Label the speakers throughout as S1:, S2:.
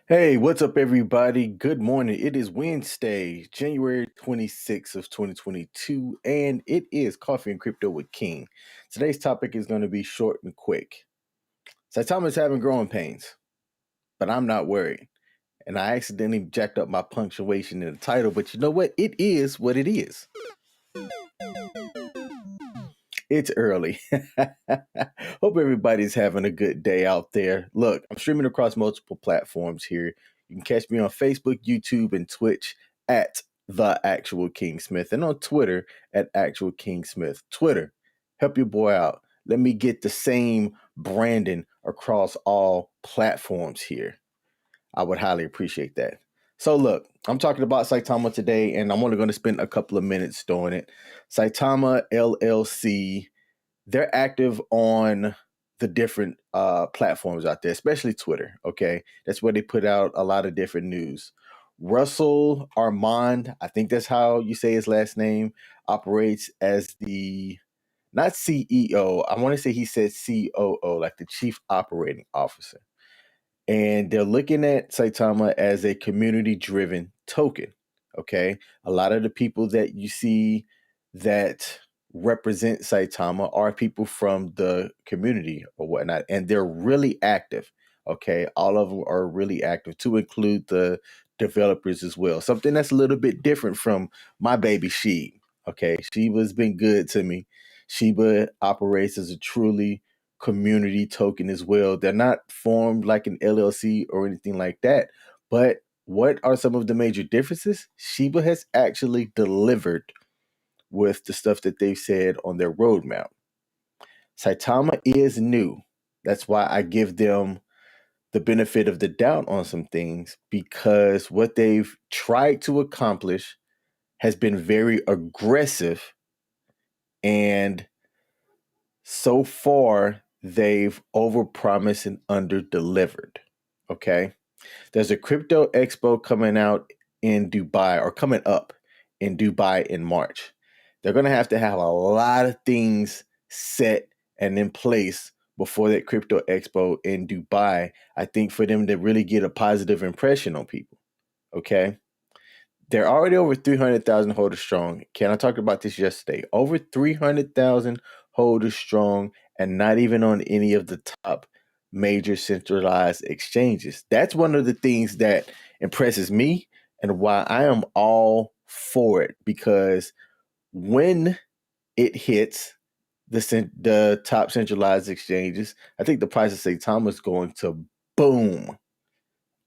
S1: Hey, what's up, everybody? Good morning. It is Wednesday, January 26th of 2022, and it is Coffee and Crypto with King. Today's topic is going to be short and quick. Saitama's having growing pains, but I'm not worried. And I accidentally jacked up my punctuation in the title, but you know what? It is what it is. It's early. Hope everybody's having a good day out there. Look, I'm streaming across multiple platforms here. You can catch me on Facebook, YouTube, and Twitch at The Actual King Smith, and on Twitter at Actual King Smith. Twitter, help your boy out. Let me get the same branding across all platforms here. I would highly appreciate that. So look, I'm talking about Saitama today, and I'm only going to spend a couple of minutes doing it. Saitama LLC, they're active on the different platforms out there, especially Twitter. Okay, that's where they put out a lot of different news. Russell Armand, I think that's how you say his last name, operates as the not CEO. I want to say he said COO, like the chief operating officer. And they're looking at Saitama as a community driven token. Okay, a lot of the people that you see that represent Saitama are people from the community or whatnot, and they're really active. Okay, all of them are really active, to include the developers as well. Something that's a little bit different from my baby Sheeb. Okay, Sheba's been good to me. Sheba operates as a truly community token as well. They're not formed like an LLC or anything like that. But what are some of the major differences? Shiba has actually delivered with the stuff that they've said on their roadmap. Saitama is new. That's why I give them the benefit of the doubt on some things, because what they've tried to accomplish has been very aggressive, and so far they've overpromised and underdelivered. Okay. There's a crypto expo coming out in Dubai, or coming up in Dubai in March. They're going to have a lot of things set and in place before that crypto expo in Dubai, I think, for them to really get a positive impression on people. Okay. They're already over 300,000 holders strong. Ken, I talked about this yesterday. Over 300,000 holders strong, and not even on any of the top major centralized exchanges. That's one of the things that impresses me, and why I am all for it, because when it hits the top centralized exchanges, I think the price of Saitama is going to boom.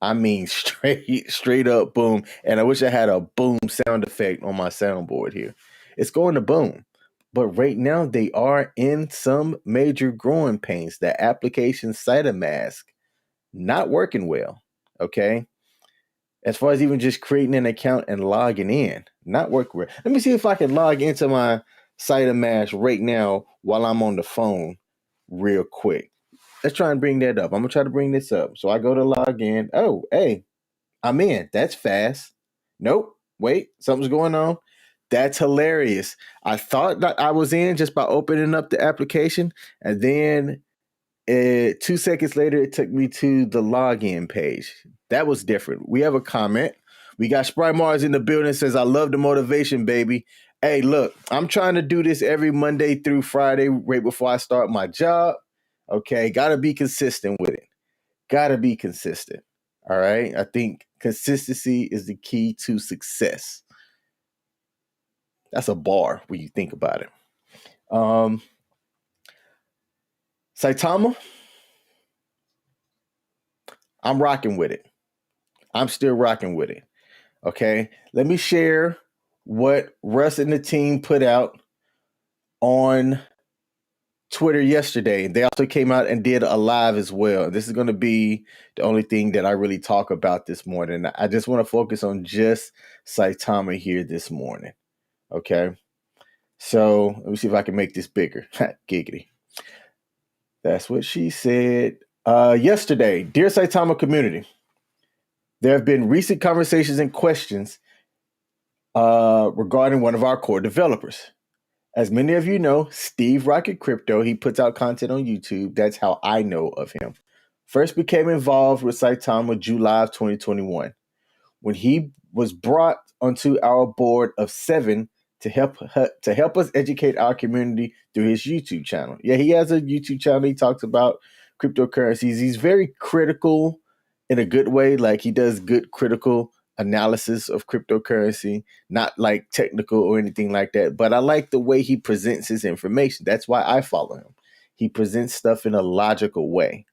S1: I mean, straight up boom. And I wish I had a boom sound effect on my soundboard here. It's going to boom. But right now, they are in some major growing pains. The application Saitamask not working well. Okay. As far as even just creating an account and logging in, not working well. Let me see if I can log into my Saitamask right now while I'm on the phone real quick. Let's try and bring that up. I'm going to try to bring this up. So I go to log in. Oh, hey, I'm in. That's fast. Nope. Wait, something's going on. That's hilarious. I thought that I was in just by opening up the application, and then 2 seconds later, it took me to the login page. That was different. We have a comment. We got Spry Mars in the building, says, I love the motivation, baby. Hey, look, I'm trying to do this every Monday through Friday right before I start my job. Okay, got to be consistent with it. Got to be consistent. All right. I think consistency is the key to success. That's a bar when you think about it. Um, Saitama, I'm rocking with it. I'm still rocking with it. Okay. Let me share what Russ and the team put out on Twitter yesterday. They also came out and did a live as well. This is going to be the only thing that I really talk about this morning. I just want to focus on just Saitama here this morning. Okay. So let me see if I can make this bigger. Giggity. That's what she said. Yesterday, dear Saitama community, there have been recent conversations and questions regarding one of our core developers. As many of you know, Steve Rocket Crypto, he puts out content on YouTube. That's how I know of him. first became involved with Saitama July of 2021 when he was brought onto our board of 7 to help us educate our community through his YouTube channel. Yeah, he has a YouTube channel. He talks about cryptocurrencies. He's very critical in a good way. Like, he does good critical analysis of cryptocurrency, not like technical or anything like that. But I like the way he presents his information. That's why I follow him. He presents stuff in a logical way.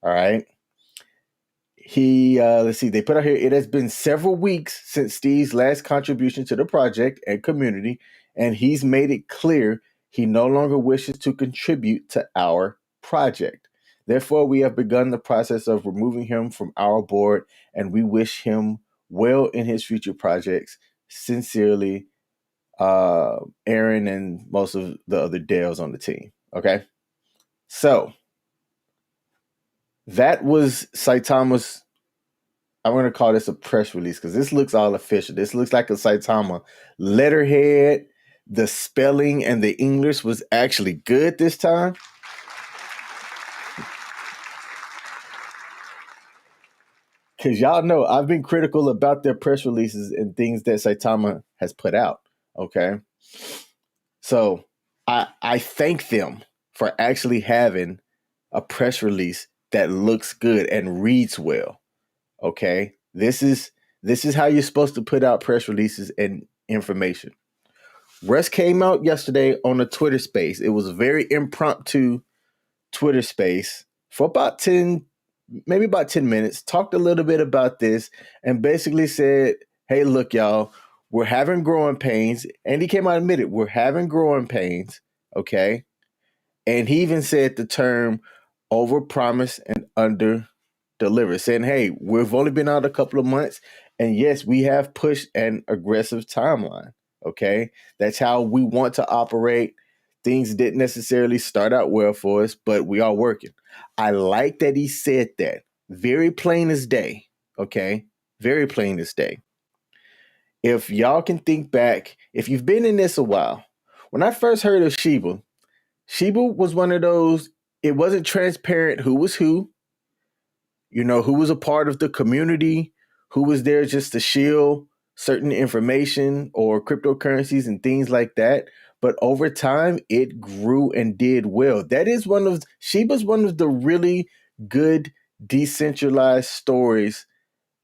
S1: All right. Let's see, they put out here, it has been several weeks since Steve's last contribution to the project and community, and he's made it clear he no longer wishes to contribute to our project. Therefore, we have begun the process of removing him from our board, and we wish him well in his future projects. Sincerely, Aaron and most of the other Dales on the team. Okay. So that was Saitama's, I'm going to call this a press release because this looks all official. This looks like a Saitama letterhead. The spelling and the English was actually good this time. Because y'all know I've been critical about their press releases and things that Saitama has put out. Okay. So I thank them for actually having a press release that looks good and reads well. Okay. This is how you're supposed to put out press releases and information. Russ came out yesterday on a Twitter space. It was a very impromptu Twitter space for about 10 minutes, talked a little bit about this and basically said, hey, look, y'all, we're having growing pains. And he came out and admitted we're having growing pains. Okay. And he even said the term over promise and under deliver, saying, hey, we've only been out a couple of months. And yes, we have pushed an aggressive timeline. Okay. That's how we want to operate. Things didn't necessarily start out well for us, but we are working. I like that he said that. Very plain as day. Okay. Very plain as day. If y'all can think back, if you've been in this a while, when I first heard of Shiba was one of those, it wasn't transparent who was who, who was a part of the community, who was there just to shield certain information or cryptocurrencies and things like that. But over time, it grew and did well. That is Shiba's one of the really good decentralized stories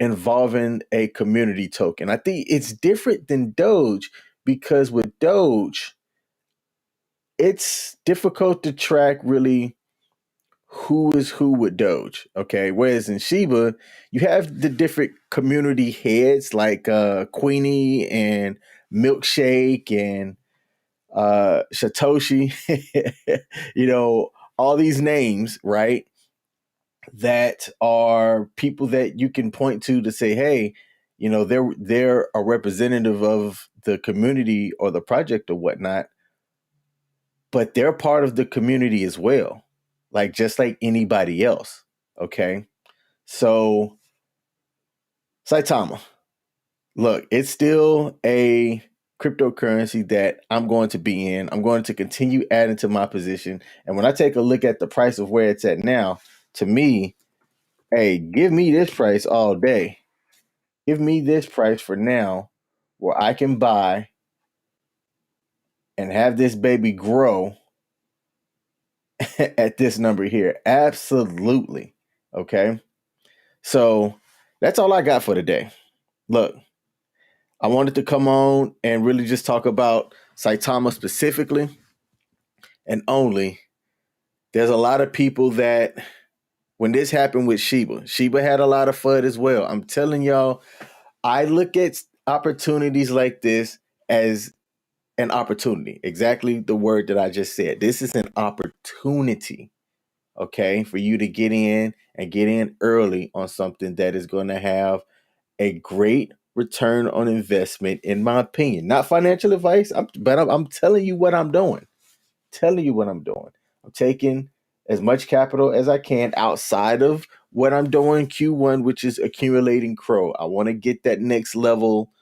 S1: involving a community token. I think it's different than Doge because with Doge, it's difficult to track really who is who with Doge. Okay. Whereas in Shiba, you have the different community heads like Queenie and Milkshake and Satoshi, all these names, right? That are people that you can point to say, hey, they're a representative of the community or the project or whatnot, but they're part of the community as well. Like, just like anybody else. Okay. So Saitama, look, it's still a cryptocurrency that I'm going to be in. I'm going to continue adding to my position. And when I take a look at the price of where it's at now, to me, hey, give me this price all day. Give me this price for now where I can buy and have this baby grow at this number here. Absolutely. Okay. So that's all I got for today. Look, I wanted to come on and really just talk about Saitama specifically and only. There's a lot of people that when this happened with Shiba had a lot of FUD as well. I'm telling y'all, I look at opportunities like this as an opportunity. Exactly the word that I just said. This is an opportunity, okay, for you to get in and get in early on something that is going to have a great return on investment, in my opinion. Not financial advice, but I'm telling you what I'm doing. I'm taking as much capital as I can outside of what I'm doing Q1, which is accumulating Crow. I want to get that next level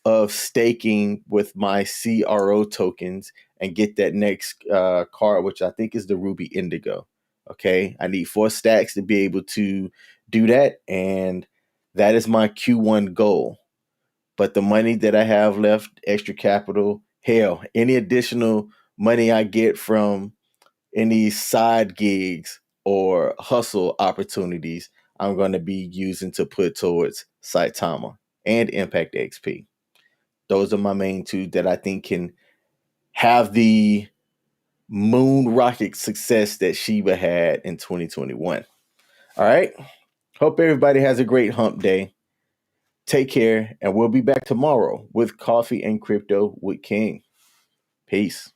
S1: of staking with my CRO tokens and get that next card, which I think is the Ruby Indigo. Okay. I need 4 stacks to be able to do that. And that is my Q1 goal. But the money that I have left, extra capital, hell, any additional money I get from any side gigs or hustle opportunities, I'm going to be using to put towards Saitama and Impact XP. Those are my main two that I think can have the moon rocket success that Shiba had in 2021. All right. Hope everybody has a great hump day. Take care, and we'll be back tomorrow with Coffee and Crypto with King. Peace.